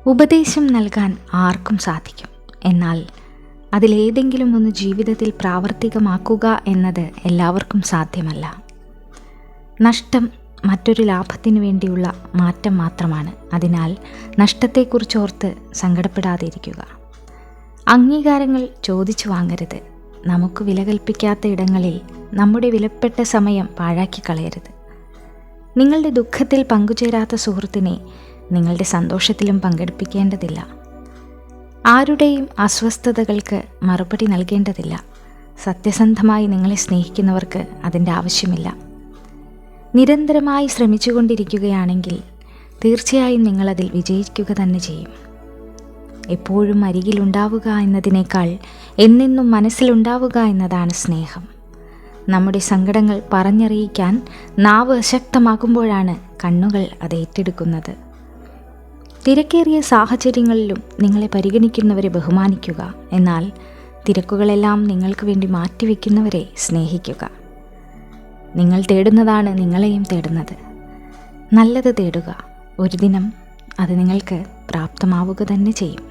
ഉപദേശം നൽകാൻ ആർക്കും സാധിക്കും. എന്നാൽ അതിലേതെങ്കിലും ഒന്ന് ജീവിതത്തിൽ പ്രാവർത്തികമാക്കുക എന്നത് എല്ലാവർക്കും സാധ്യമല്ല. നഷ്ടം മറ്റൊരു ലാഭത്തിനു വേണ്ടിയുള്ള മാറ്റം മാത്രമാണ്. അതിനാൽ നഷ്ടത്തെക്കുറിച്ചോർത്ത് സങ്കടപ്പെടാതിരിക്കുക. അംഗീകാരങ്ങൾ ചോദിച്ചു വാങ്ങരുത്. നമുക്ക് വില കൽപ്പിക്കാത്ത ഇടങ്ങളിൽ നമ്മുടെ വിലപ്പെട്ട സമയം പാഴാക്കി കളയരുത്. നിങ്ങളുടെ ദുഃഖത്തിൽ പങ്കുചേരാത്ത സുഹൃത്തിനെ നിങ്ങളുടെ സന്തോഷത്തിലും പങ്കെടുപ്പിക്കേണ്ടതില്ല. ആരുടെയും അസ്വസ്ഥതകൾക്ക് മറുപടി നൽകേണ്ടതില്ല. സത്യസന്ധമായി നിങ്ങളെ സ്നേഹിക്കുന്നവർക്ക് അതിൻ്റെ ആവശ്യമില്ല. നിരന്തരമായി ശ്രമിച്ചുകൊണ്ടിരിക്കുകയാണെങ്കിൽ തീർച്ചയായും നിങ്ങളതിൽ വിജയിക്കുക തന്നെ ചെയ്യും. എപ്പോഴും അരികിലുണ്ടാവുക എന്നതിനേക്കാൾ എന്നെന്നും മനസ്സിലുണ്ടാവുക എന്നതാണ് സ്നേഹം. നമ്മുടെ സങ്കടങ്ങൾ പറഞ്ഞറിയിക്കാൻ നാവ് അശക്തമാകുമ്പോഴാണ് കണ്ണുകൾ അത് ഏറ്റെടുക്കുന്നത്. തിരക്കേറിയ സാഹചര്യങ്ങളിലും നിങ്ങളെ പരിഗണിക്കുന്നവരെ ബഹുമാനിക്കുക. എന്നാൽ തിരക്കുകളെല്ലാം നിങ്ങൾക്ക് വേണ്ടി മാറ്റിവെക്കുന്നവരെ സ്നേഹിക്കുക. നിങ്ങൾ തേടുന്നതാണ് നിങ്ങളെയും തേടുന്നത്. നല്ലത് തേടുക. ഒരു ദിനം അത് നിങ്ങൾക്ക് പ്രാപ്തമാവുക തന്നെ ചെയ്യും.